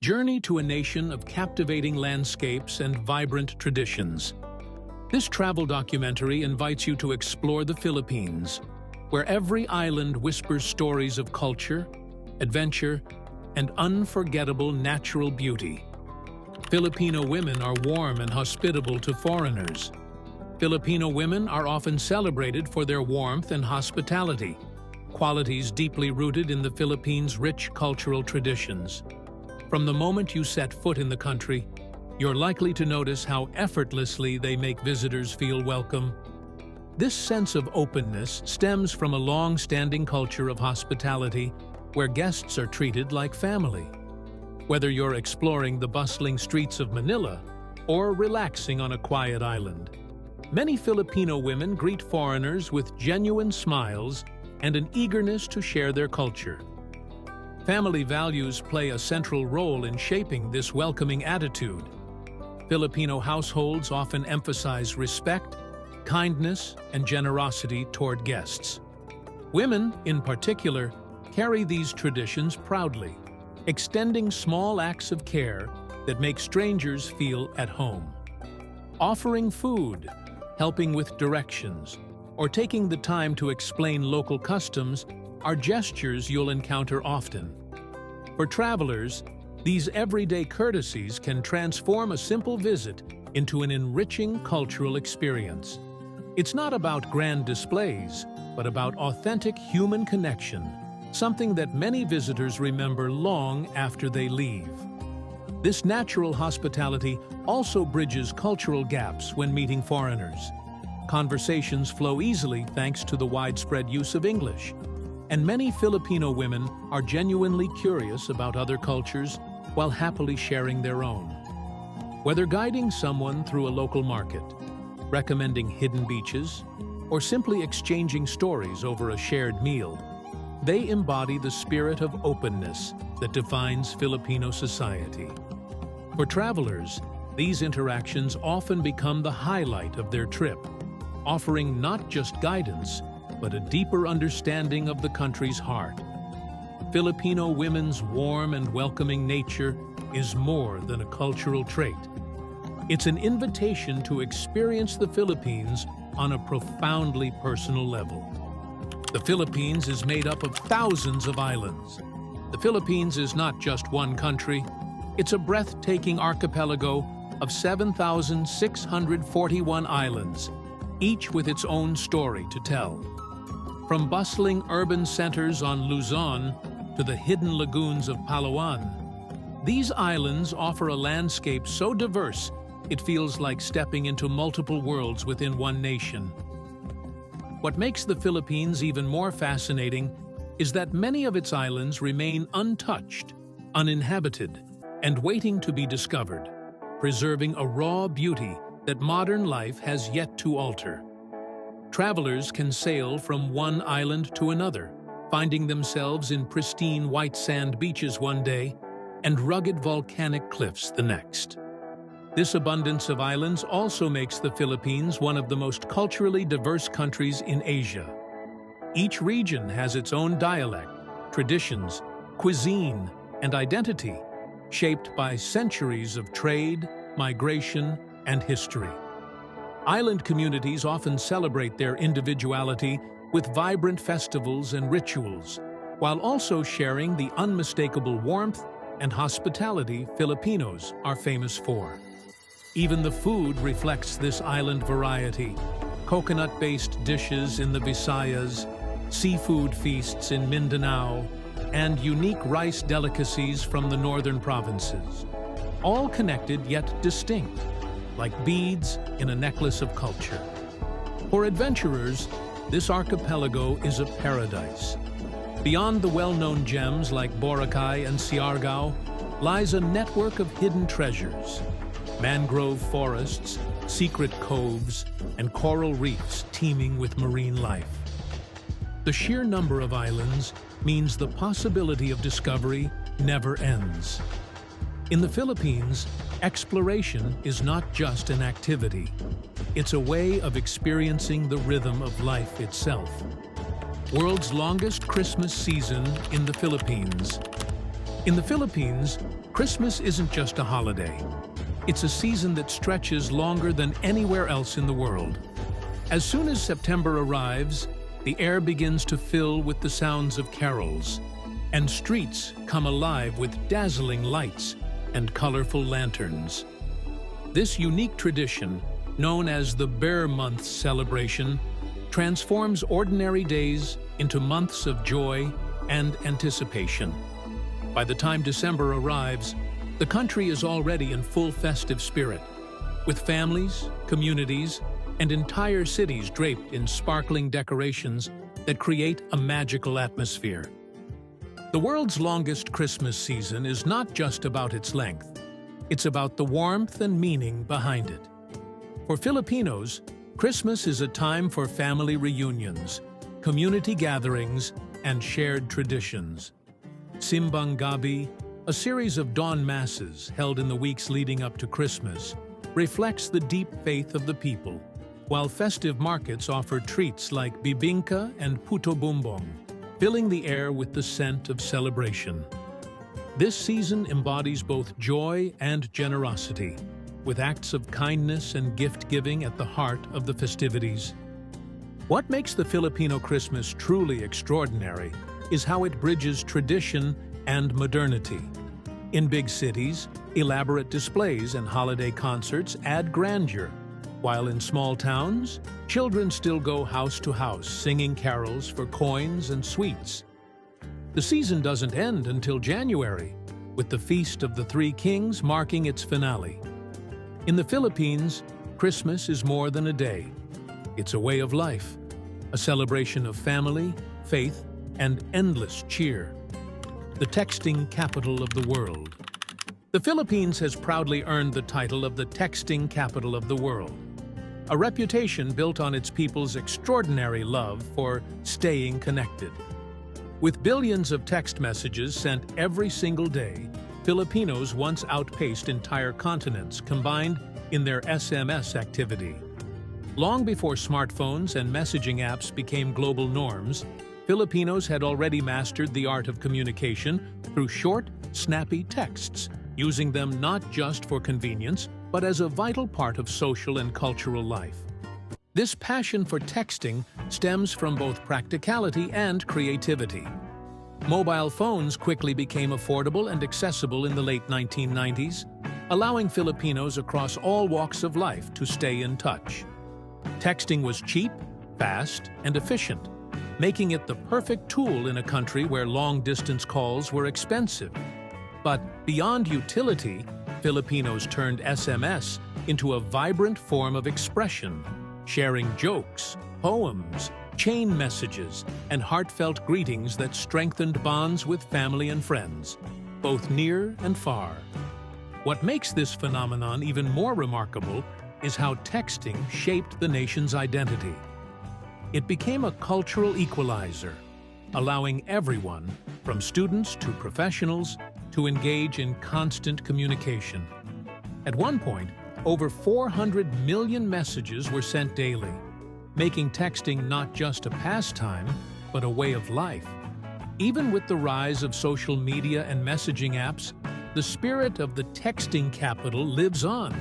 Journey to a nation of captivating landscapes and vibrant traditions. This travel documentary invites you to explore the Philippines, where every island whispers stories of culture, adventure, and unforgettable natural beauty. Filipino women are warm and hospitable to foreigners. Filipino women are often celebrated for their warmth and hospitality, qualities deeply rooted in the Philippines' rich cultural traditions. From the moment you set foot in the country, you're likely to notice how effortlessly they make visitors feel welcome. This sense of openness stems from a long-standing culture of hospitality where guests are treated like family. Whether you're exploring the bustling streets of Manila or relaxing on a quiet island, many Filipino women greet foreigners with genuine smiles and an eagerness to share their culture. Family values play a central role in shaping this welcoming attitude. Filipino households often emphasize respect, kindness, and generosity toward guests. Women, in particular, carry these traditions proudly, extending small acts of care that make strangers feel at home. Offering food, helping with directions, or taking the time to explain local customs are gestures you'll encounter often. For travelers, these everyday courtesies can transform a simple visit into an enriching cultural experience. It's not about grand displays, but about authentic human connection, something that many visitors remember long after they leave. This natural hospitality also bridges cultural gaps when meeting foreigners. Conversations flow easily thanks to the widespread use of English, and many Filipino women are genuinely curious about other cultures while happily sharing their own. Whether guiding someone through a local market, recommending hidden beaches, or simply exchanging stories over a shared meal, they embody the spirit of openness that defines Filipino society. For travelers, these interactions often become the highlight of their trip, offering not just guidance, but a deeper understanding of the country's heart. Filipino women's warm and welcoming nature is more than a cultural trait. It's an invitation to experience the Philippines on a profoundly personal level. The Philippines is made up of thousands of islands. The Philippines is not just one country, it's a breathtaking archipelago of 7,641 islands, each with its own story to tell. From bustling urban centers on Luzon to the hidden lagoons of Palawan, these islands offer a landscape so diverse it feels like stepping into multiple worlds within one nation. What makes the Philippines even more fascinating is that many of its islands remain untouched, uninhabited, and waiting to be discovered, preserving a raw beauty that modern life has yet to alter. Travelers can sail from one island to another, finding themselves in pristine white sand beaches one day and rugged volcanic cliffs the next. This abundance of islands also makes the Philippines one of the most culturally diverse countries in Asia. Each region has its own dialect, traditions, cuisine, and identity, shaped by centuries of trade, migration, and history. Island communities often celebrate their individuality with vibrant festivals and rituals, while also sharing the unmistakable warmth and hospitality Filipinos are famous for. Even the food reflects this island variety: coconut-based dishes in the Visayas, seafood feasts in Mindanao, and unique rice delicacies from the northern provinces, all connected yet distinct, like beads in a necklace of culture. For adventurers, this archipelago is a paradise. Beyond the well-known gems like Boracay and Siargao lies a network of hidden treasures: mangrove forests, secret coves, and coral reefs teeming with marine life. The sheer number of islands means the possibility of discovery never ends. In the Philippines, exploration is not just an activity. It's a way of experiencing the rhythm of life itself. World's longest Christmas season in the Philippines. In the Philippines, Christmas isn't just a holiday. It's a season that stretches longer than anywhere else in the world. As soon as September arrives, the air begins to fill with the sounds of carols, and streets come alive with dazzling lights and colorful lanterns. This unique tradition, known as the Bear Month celebration, transforms ordinary days into months of joy and anticipation. By the time December arrives, the country is already in full festive spirit, with families, communities, and entire cities draped in sparkling decorations that create a magical atmosphere. The world's longest Christmas season is not just about its length. It's about the warmth and meaning behind it. For Filipinos, Christmas is a time for family reunions, community gatherings, and shared traditions. Simbang Gabi, a series of dawn masses held in the weeks leading up to Christmas, reflects the deep faith of the people, while festive markets offer treats like bibingka and puto bumbong, filling the air with the scent of celebration. This season embodies both joy and generosity, with acts of kindness and gift-giving at the heart of the festivities. What makes the Filipino Christmas truly extraordinary is how it bridges tradition and modernity. In big cities, elaborate displays and holiday concerts add grandeur, while in small towns, children still go house to house singing carols for coins and sweets. The season doesn't end until January, with the Feast of the Three Kings marking its finale. In the Philippines, Christmas is more than a day. It's a way of life, a celebration of family, faith, and endless cheer. The texting capital of the world. The Philippines has proudly earned the title of the texting capital of the world, a reputation built on its people's extraordinary love for staying connected. With billions of text messages sent every single day, Filipinos once outpaced entire continents combined in their SMS activity. Long before smartphones and messaging apps became global norms, Filipinos had already mastered the art of communication through short, snappy texts, using them not just for convenience, but as a vital part of social and cultural life. This passion for texting stems from both practicality and creativity. Mobile phones quickly became affordable and accessible in the late 1990s, allowing Filipinos across all walks of life to stay in touch. Texting was cheap, fast, and efficient, making it the perfect tool in a country where long-distance calls were expensive. But beyond utility, Filipinos turned SMS into a vibrant form of expression, sharing jokes, poems, chain messages, and heartfelt greetings that strengthened bonds with family and friends, both near and far. What makes this phenomenon even more remarkable is how texting shaped the nation's identity. It became a cultural equalizer, allowing everyone, from students to professionals, to engage in constant communication. At one point, over 400 million messages were sent daily, making texting not just a pastime, but a way of life. Even with the rise of social media and messaging apps, the spirit of the texting capital lives on,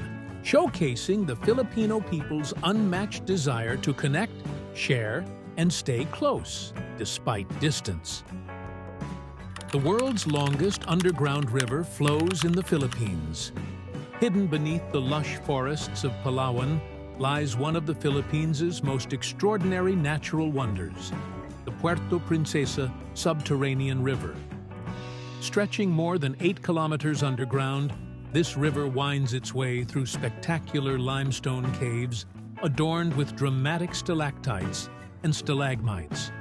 showcasing the Filipino people's unmatched desire to connect, share, and stay close, despite distance. The world's longest underground river flows in the Philippines. Hidden beneath the lush forests of Palawan lies one of the Philippines' most extraordinary natural wonders, the Puerto Princesa subterranean river. Stretching more than 8 kilometers underground, this river winds its way through spectacular limestone caves adorned with dramatic stalactites and stalagmites.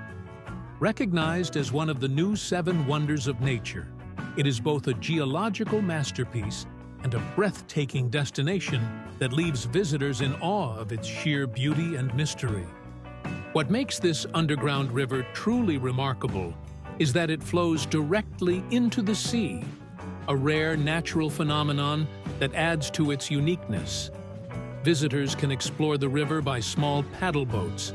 Recognized as one of the new 7 wonders of nature, it is both a geological masterpiece and a breathtaking destination that leaves visitors in awe of its sheer beauty and mystery. What makes this underground river truly remarkable is that it flows directly into the sea, a rare natural phenomenon that adds to its uniqueness. Visitors can explore the river by small paddle boats,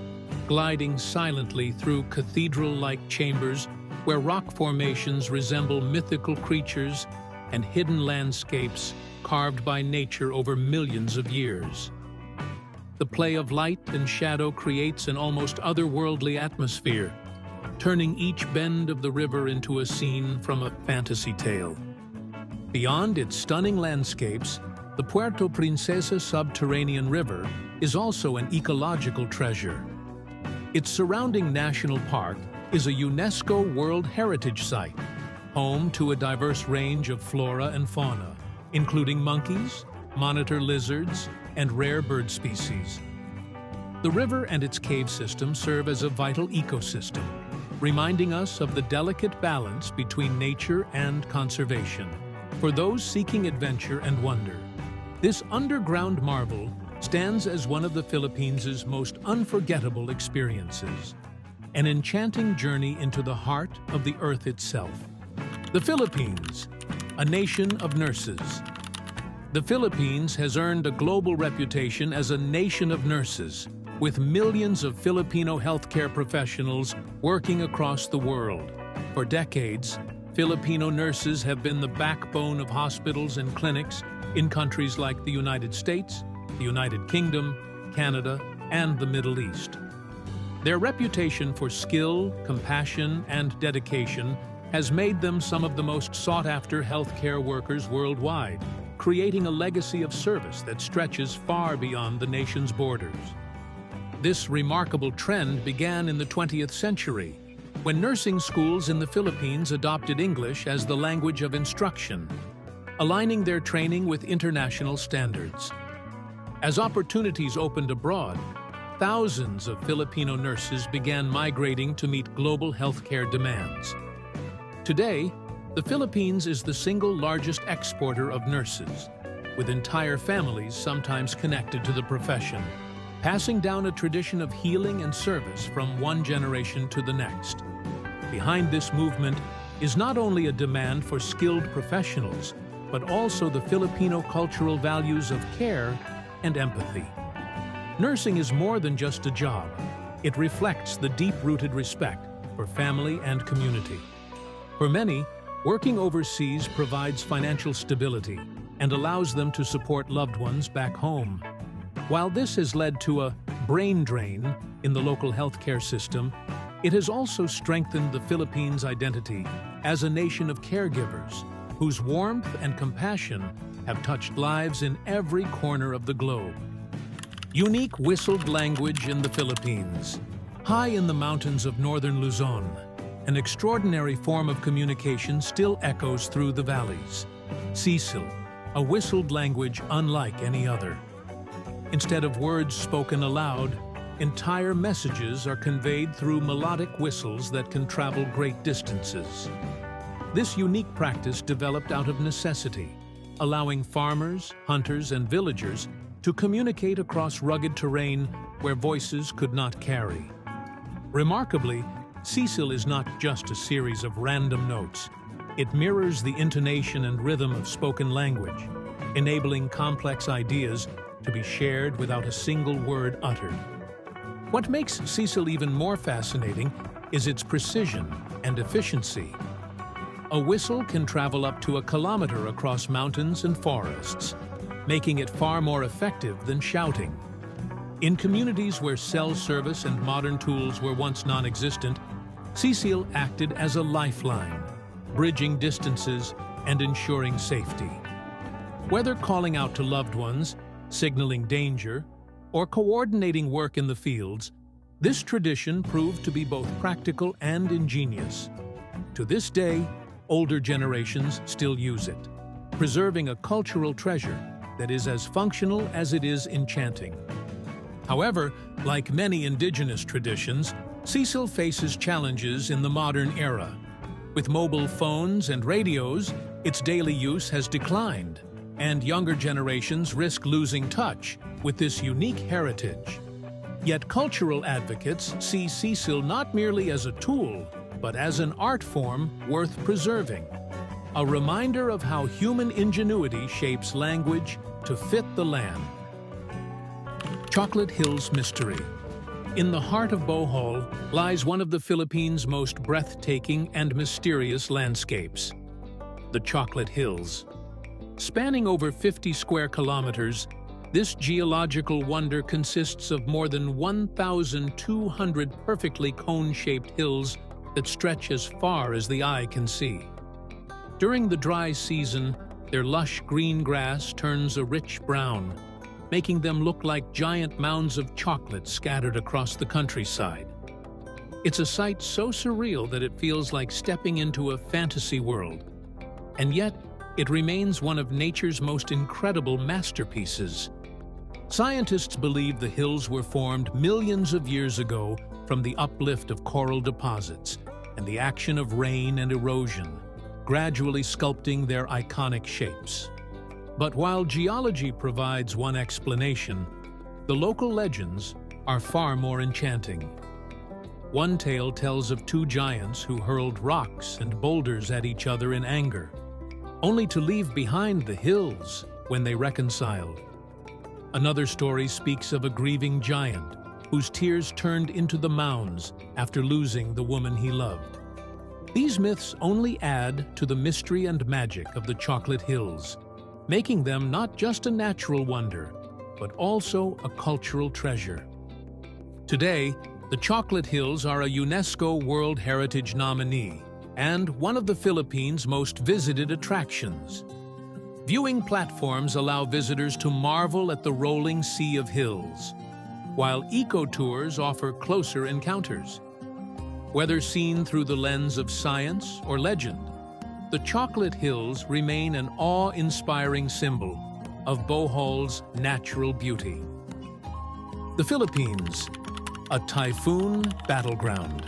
gliding silently through cathedral-like chambers where rock formations resemble mythical creatures and hidden landscapes carved by nature over millions of years. The play of light and shadow creates an almost otherworldly atmosphere, turning each bend of the river into a scene from a fantasy tale. Beyond its stunning landscapes, the Puerto Princesa subterranean river is also an ecological treasure. Its surrounding national park is a UNESCO World Heritage Site, home to a diverse range of flora and fauna, including monkeys, monitor lizards, and rare bird species. The river and its cave system serve as a vital ecosystem, reminding us of the delicate balance between nature and conservation. For those seeking adventure and wonder, this underground marvel stands as one of the Philippines' most unforgettable experiences, an enchanting journey into the heart of the earth itself. The Philippines, a nation of nurses. The Philippines has earned a global reputation as a nation of nurses, with millions of Filipino healthcare professionals working across the world. For decades, Filipino nurses have been the backbone of hospitals and clinics in countries like the United States, the United Kingdom, Canada, and the Middle East. Their reputation for skill, compassion, and dedication has made them some of the most sought-after healthcare workers worldwide, creating a legacy of service that stretches far beyond the nation's borders. This remarkable trend began in the 20th century, when nursing schools in the Philippines adopted English as the language of instruction, aligning their training with international standards. As opportunities opened abroad, thousands of Filipino nurses began migrating to meet global healthcare demands. Today, the Philippines is the single largest exporter of nurses, with entire families sometimes connected to the profession, passing down a tradition of healing and service from one generation to the next. Behind this movement is not only a demand for skilled professionals, but also the Filipino cultural values of care and empathy. Nursing is more than just a job. It reflects the deep-rooted respect for family and community. For many, working overseas provides financial stability and allows them to support loved ones back home. While this has led to a brain drain in the local healthcare system, it has also strengthened the Philippines' identity as a nation of caregivers whose warmth and compassion have touched lives in every corner of the globe. Unique whistled language in the Philippines. High in the mountains of northern Luzon, an extraordinary form of communication still echoes through the valleys. Sisil, a whistled language unlike any other. Instead of words spoken aloud, entire messages are conveyed through melodic whistles that can travel great distances. This unique practice developed out of necessity, allowing farmers, hunters, and villagers to communicate across rugged terrain where voices could not carry. Remarkably, Sisil is not just a series of random notes. It mirrors the intonation and rhythm of spoken language, enabling complex ideas to be shared without a single word uttered. What makes Sisil even more fascinating is its precision and efficiency. A whistle can travel up to a kilometer across mountains and forests, making it far more effective than shouting. In communities where cell service and modern tools were once non-existent, Sisil acted as a lifeline, bridging distances and ensuring safety. Whether calling out to loved ones, signaling danger, or coordinating work in the fields, this tradition proved to be both practical and ingenious. To this day, older generations still use it, preserving a cultural treasure that is as functional as it is enchanting. However, like many indigenous traditions, Sisil faces challenges in the modern era. With mobile phones and radios, its daily use has declined, and younger generations risk losing touch with this unique heritage. Yet cultural advocates see Sisil not merely as a tool, but as an art form worth preserving. A reminder of how human ingenuity shapes language to fit the land. Chocolate Hills Mystery. In the heart of Bohol lies one of the Philippines' most breathtaking and mysterious landscapes. the Chocolate Hills. Spanning over 50 square kilometers, this geological wonder consists of more than 1,200 perfectly cone-shaped hills that stretch as far as the eye can see. During the dry season, their lush green grass turns a rich brown, making them look like giant mounds of chocolate scattered across the countryside. It's a sight so surreal that it feels like stepping into a fantasy world. And yet, it remains one of nature's most incredible masterpieces. Scientists believe the hills were formed millions of years ago from the uplift of coral deposits and the action of rain and erosion, gradually sculpting their iconic shapes. But while geology provides one explanation, the local legends are far more enchanting. One tale tells of two giants who hurled rocks and boulders at each other in anger, only to leave behind the hills when they reconciled. Another story speaks of a grieving giant whose tears turned into the mounds after losing the woman he loved. These myths only add to the mystery and magic of the Chocolate Hills, making them not just a natural wonder, but also a cultural treasure. Today, the Chocolate Hills are a UNESCO World Heritage nominee and one of the Philippines' most visited attractions. Viewing platforms allow visitors to marvel at the rolling sea of hills, while eco-tours offer closer encounters. Whether seen through the lens of science or legend, the Chocolate Hills remain an awe-inspiring symbol of Bohol's natural beauty. The Philippines, a typhoon battleground.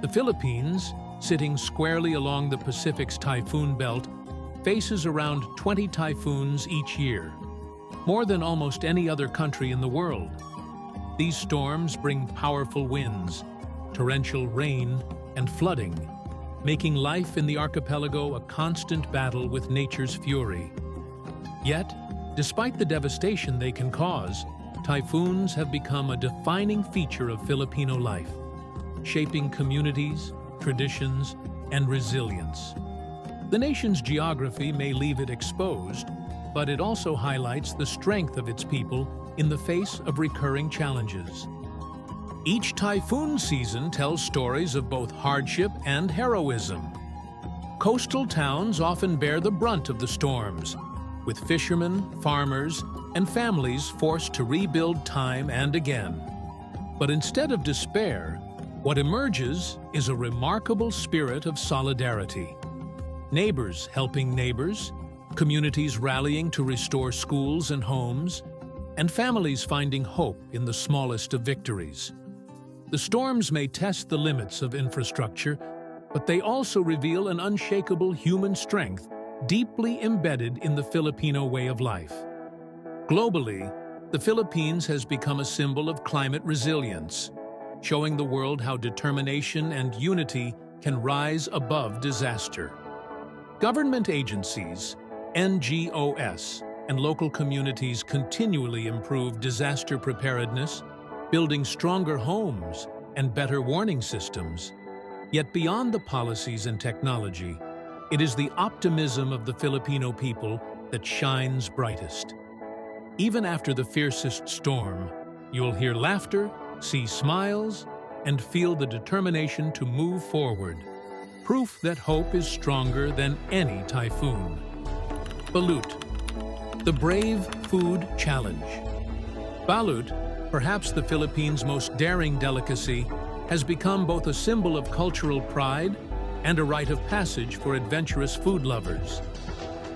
The Philippines, sitting squarely along the Pacific's typhoon belt, faces around 20 typhoons each year, more than almost any other country in the world. These storms bring powerful winds, torrential rain, and flooding, making life in the archipelago a constant battle with nature's fury. Yet, despite the devastation they can cause, typhoons have become a defining feature of Filipino life, shaping communities, traditions, and resilience. The nation's geography may leave it exposed, but it also highlights the strength of its people in the face of recurring challenges. Each typhoon season tells stories of both hardship and heroism. Coastal towns often bear the brunt of the storms, with fishermen, farmers, and families forced to rebuild time and again. But instead of despair, what emerges is a remarkable spirit of solidarity. Neighbors helping neighbors, communities rallying to restore schools and homes, and families finding hope in the smallest of victories. The storms may test the limits of infrastructure, but they also reveal an unshakable human strength deeply embedded in the Filipino way of life. Globally, the Philippines has become a symbol of climate resilience, showing the world how determination and unity can rise above disaster. Government agencies, NGOs, and local communities continually improve disaster preparedness, building stronger homes and better warning systems. Yet beyond the policies and technology, it is the optimism of the Filipino people that shines brightest. Even after the fiercest storm, you'll hear laughter, see smiles, and feel the determination to move forward. Proof that hope is stronger than any typhoon. Balut, the Brave Food Challenge. Balut, perhaps the Philippines' most daring delicacy, has become both a symbol of cultural pride and a rite of passage for adventurous food lovers.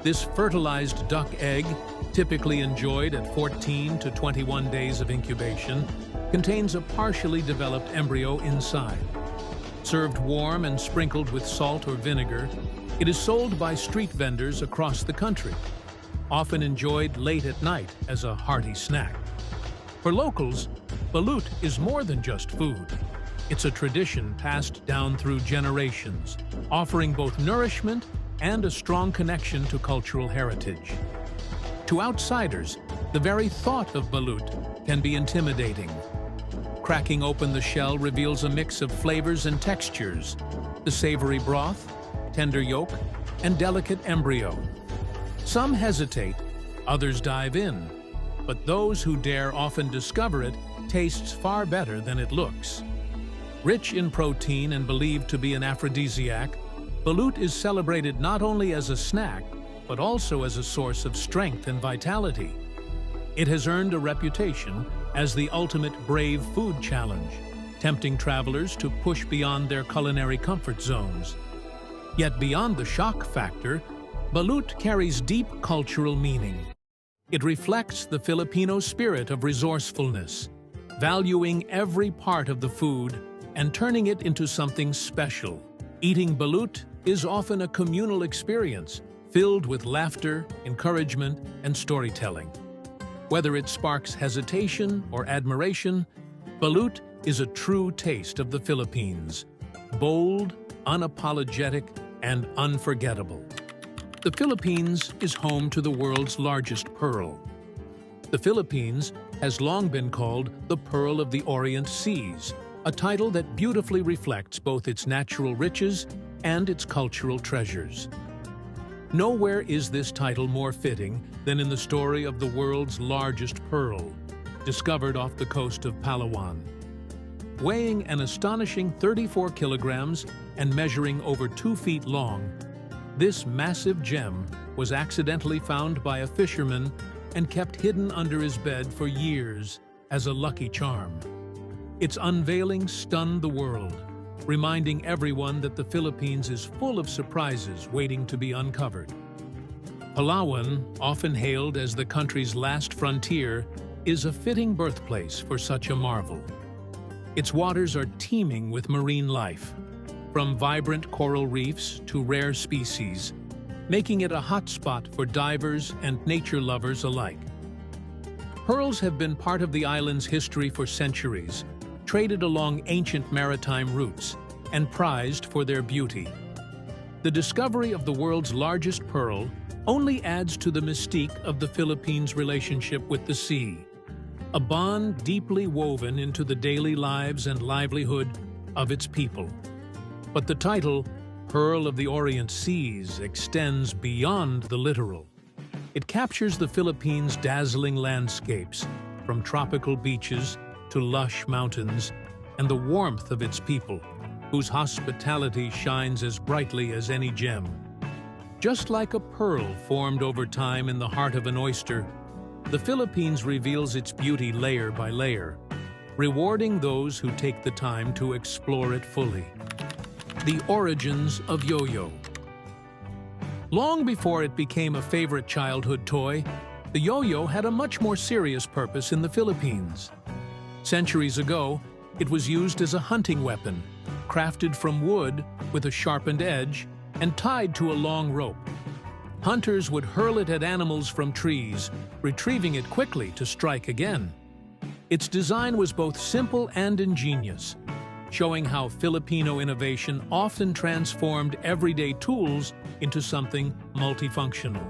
This fertilized duck egg, typically enjoyed at 14 to 21 days of incubation, contains a partially developed embryo inside. Served warm and sprinkled with salt or vinegar, it is sold by street vendors across the country, often enjoyed late at night as a hearty snack. For locals, balut is more than just food. It's a tradition passed down through generations, offering both nourishment and a strong connection to cultural heritage. To outsiders, the very thought of balut can be intimidating. Cracking open the shell reveals a mix of flavors and textures: the savory broth, tender yolk, and delicate embryo. Some hesitate, others dive in, but those who dare often discover it tastes far better than it looks. Rich in protein and believed to be an aphrodisiac, balut is celebrated not only as a snack, but also as a source of strength and vitality. It has earned a reputation as the ultimate brave food challenge, tempting travelers to push beyond their culinary comfort zones. Yet beyond the shock factor, balut carries deep cultural meaning. It reflects the Filipino spirit of resourcefulness, valuing every part of the food and turning it into something special. Eating balut is often a communal experience, filled with laughter, encouragement, and storytelling. Whether it sparks hesitation or admiration, balut is a true taste of the Philippines. Bold, unapologetic, and unforgettable. The Philippines is home to the world's largest pearl. The Philippines has long been called the Pearl of the Orient Seas, a title that beautifully reflects both its natural riches and its cultural treasures. Nowhere is this title more fitting than in the story of the world's largest pearl, discovered off the coast of Palawan. Weighing an astonishing 34 kilograms and measuring over 2 feet long, this massive gem was accidentally found by a fisherman and kept hidden under his bed for years as a lucky charm. Its unveiling stunned the world, reminding everyone that the Philippines is full of surprises waiting to be uncovered. Palawan, often hailed as the country's last frontier, is a fitting birthplace for such a marvel. Its waters are teeming with marine life, from vibrant coral reefs to rare species, making it a hotspot for divers and nature lovers alike. Pearls have been part of the island's history for centuries, traded along ancient maritime routes, and prized for their beauty. The discovery of the world's largest pearl only adds to the mystique of the Philippines' relationship with the sea, a bond deeply woven into the daily lives and livelihood of its people. But the title, Pearl of the Orient Seas, extends beyond the literal. It captures the Philippines' dazzling landscapes, from tropical beaches to lush mountains, and the warmth of its people, whose hospitality shines as brightly as any gem. Just like a pearl formed over time in the heart of an oyster, the Philippines reveals its beauty layer by layer, rewarding those who take the time to explore it fully. The origins of yo-yo. Long before it became a favorite childhood toy, the yo-yo had a much more serious purpose in the Philippines. Centuries ago, it was used as a hunting weapon, crafted from wood with a sharpened edge and tied to a long rope. Hunters would hurl it at animals from trees, retrieving it quickly to strike again. Its design was both simple and ingenious, showing how Filipino innovation often transformed everyday tools into something multifunctional.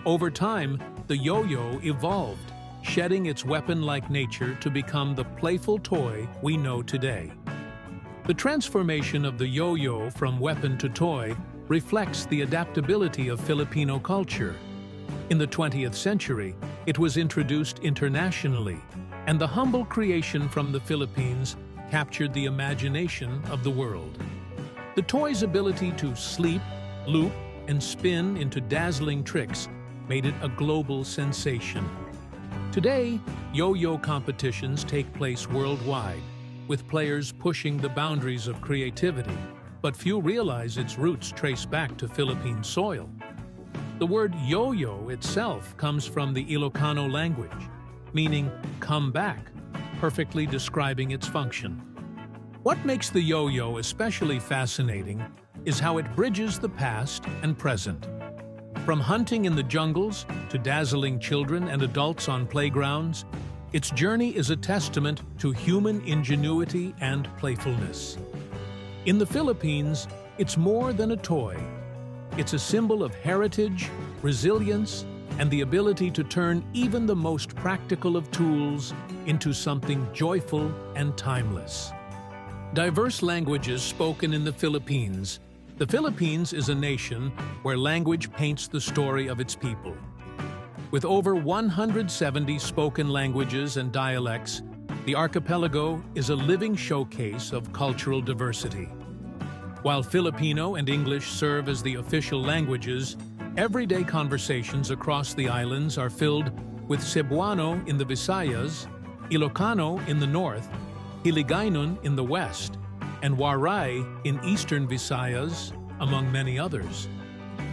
Over time, the yo-yo evolved, shedding its weapon-like nature to become the playful toy we know today. The transformation of the yo-yo from weapon to toy reflects the adaptability of Filipino culture. In the 20th century, it was introduced internationally, and the humble creation from the Philippines captured the imagination of the world. The toy's ability to sleep, loop, and spin into dazzling tricks made it a global sensation. Today, yo-yo competitions take place worldwide, with players pushing the boundaries of creativity, but few realize its roots trace back to Philippine soil. The word yo-yo itself comes from the Ilocano language, meaning come back, perfectly describing its function. What makes the yo-yo especially fascinating is how it bridges the past and present. From hunting in the jungles to dazzling children and adults on playgrounds, its journey is a testament to human ingenuity and playfulness. In the Philippines, it's more than a toy. It's a symbol of heritage, resilience, and the ability to turn even the most practical of tools into something joyful and timeless. Diverse languages spoken in the Philippines The Philippines is a nation where language paints the story of its people. With over 170 spoken languages and dialects, the archipelago is a living showcase of cultural diversity. While Filipino and English serve as the official languages, everyday conversations across the islands are filled with Cebuano in the Visayas, Ilocano in the north, Hiligaynon in the west, and Waray in eastern Visayas, among many others.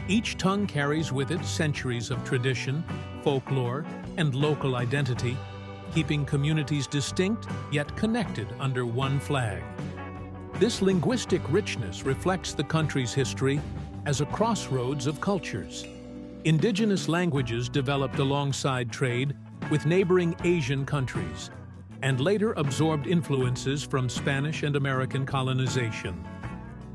Each tongue carries with it centuries of tradition, folklore, and local identity, keeping communities distinct yet connected under one flag. This linguistic richness reflects the country's history as a crossroads of cultures. Indigenous languages developed alongside trade with neighboring Asian countries, and later absorbed influences from Spanish and American colonization.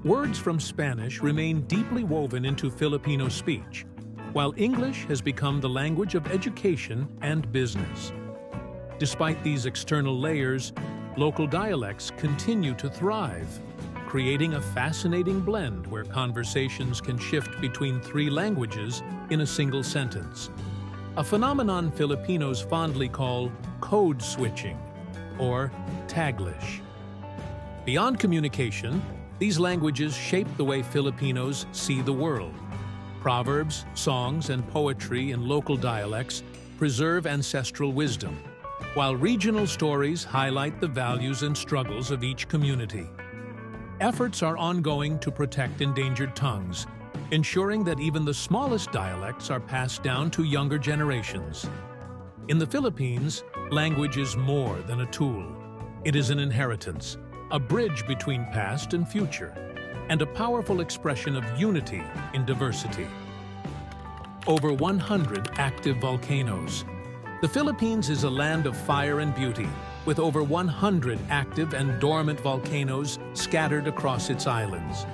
Words from Spanish remain deeply woven into Filipino speech, while English has become the language of education and business. Despite these external layers, local dialects continue to thrive, creating a fascinating blend where conversations can shift between three languages in a single sentence. A phenomenon Filipinos fondly call code switching, or Taglish. Beyond communication, these languages shape the way Filipinos see the world. Proverbs, songs, and poetry in local dialects preserve ancestral wisdom, while regional stories highlight the values and struggles of each community. Efforts are ongoing to protect endangered tongues, ensuring that even the smallest dialects are passed down to younger generations. In the Philippines, language is more than a tool. It is an inheritance, a bridge between past and future, and a powerful expression of unity in diversity. Over 100 active volcanoes. The Philippines is a land of fire and beauty, with over 100 active and dormant volcanoes scattered across its islands.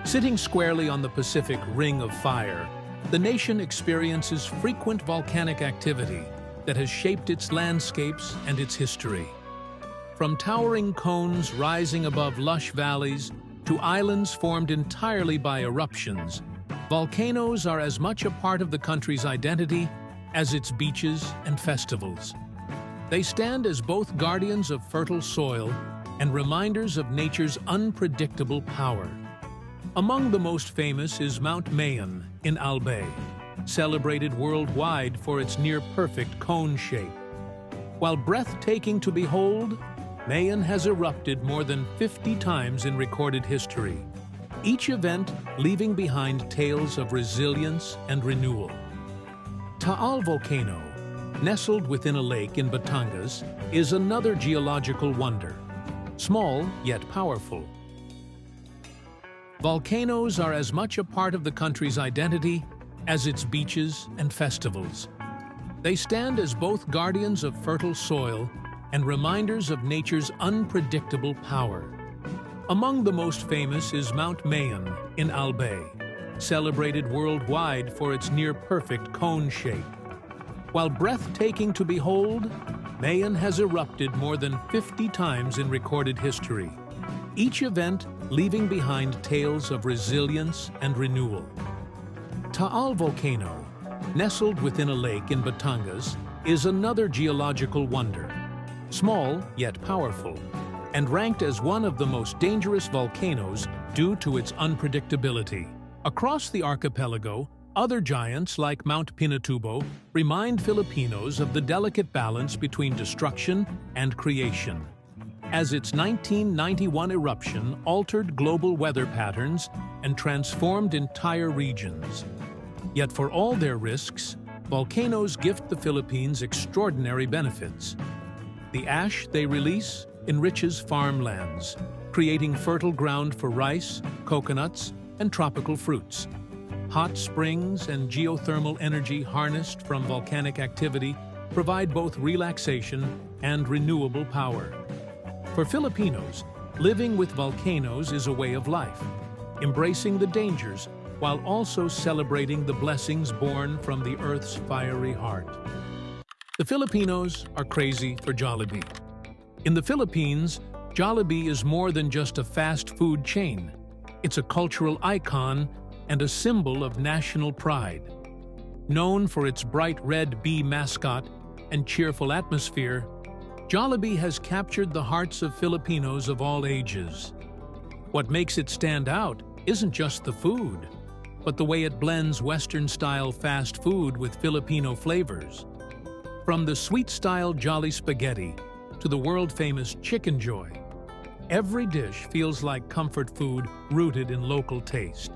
Sitting squarely on the Pacific Ring of Fire, the nation experiences frequent volcanic activity that has shaped its landscapes and its history. From towering cones rising above lush valleys to islands formed entirely by eruptions, volcanoes are as much a part of the country's identity as its beaches and festivals. They stand as both guardians of fertile soil and reminders of nature's unpredictable power. Among the most famous is Mount Mayon in Albay, celebrated worldwide for its near-perfect cone shape. While breathtaking to behold, Mayon has erupted more than 50 times in recorded history, each event leaving behind tales of resilience and renewal. Taal Volcano, nestled within a lake in Batangas, is another geological wonder, small yet powerful. Volcanoes are as much a part of the country's identity as its beaches and festivals. They stand as both guardians of fertile soil and reminders of nature's unpredictable power. Among the most famous is Mount Mayon in Albay, celebrated worldwide for its near-perfect cone shape. While breathtaking to behold, Mayon has erupted more than 50 times in recorded history, each event leaving behind tales of resilience and renewal. Taal Volcano, nestled within a lake in Batangas, is another geological wonder, small yet powerful, and ranked as one of the most dangerous volcanoes due to its unpredictability. Across the archipelago, other giants like Mount Pinatubo remind Filipinos of the delicate balance between destruction and creation. As its 1991 eruption altered global weather patterns and transformed entire regions. Yet for all their risks, volcanoes gift the Philippines extraordinary benefits. The ash they release enriches farmlands, creating fertile ground for rice, coconuts, and tropical fruits. Hot springs and geothermal energy harnessed from volcanic activity provide both relaxation and renewable power. For Filipinos, living with volcanoes is a way of life, embracing the dangers while also celebrating the blessings born from the Earth's fiery heart. The Filipinos are crazy for Jollibee. In the Philippines, Jollibee is more than just a fast food chain. It's a cultural icon and a symbol of national pride. Known for its bright red bee mascot and cheerful atmosphere, Jollibee has captured the hearts of Filipinos of all ages. What makes it stand out isn't just the food, but the way it blends Western-style fast food with Filipino flavors. From the sweet-style Jolly Spaghetti to the world-famous Chicken Joy, every dish feels like comfort food rooted in local taste.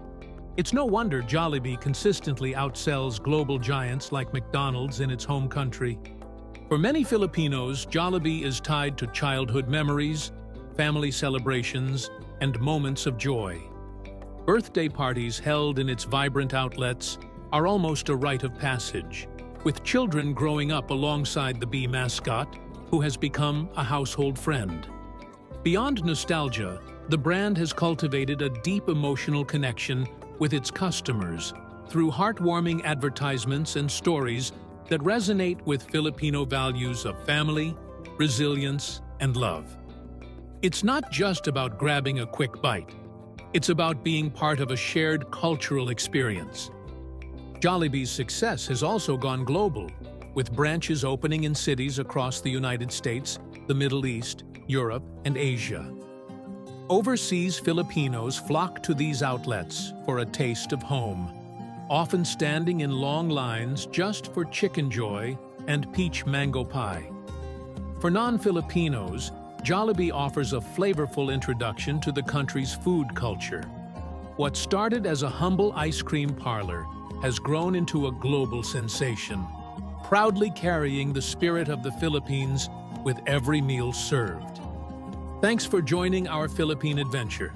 It's no wonder Jollibee consistently outsells global giants like McDonald's in its home country. For many Filipinos, Jollibee is tied to childhood memories, family celebrations, and moments of joy. Birthday parties held in its vibrant outlets are almost a rite of passage, with children growing up alongside the bee mascot, who has become a household friend. Beyond nostalgia, the brand has cultivated a deep emotional connection with its customers through heartwarming advertisements and stories that resonate with Filipino values of family, resilience, and love. It's not just about grabbing a quick bite. It's about being part of a shared cultural experience. Jollibee's success has also gone global, with branches opening in cities across the United States, the Middle East, Europe, and Asia. Overseas Filipinos flock to these outlets for a taste of home, often standing in long lines just for Chicken Joy and peach mango pie. For non-Filipinos, Jollibee offers a flavorful introduction to the country's food culture. What started as a humble ice cream parlor has grown into a global sensation, proudly carrying the spirit of the Philippines with every meal served. Thanks for joining our Philippine adventure.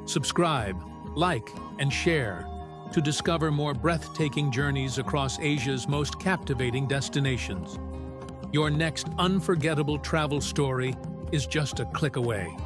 Subscribe, like, and share to discover more breathtaking journeys across Asia's most captivating destinations. Your next unforgettable travel story is just a click away.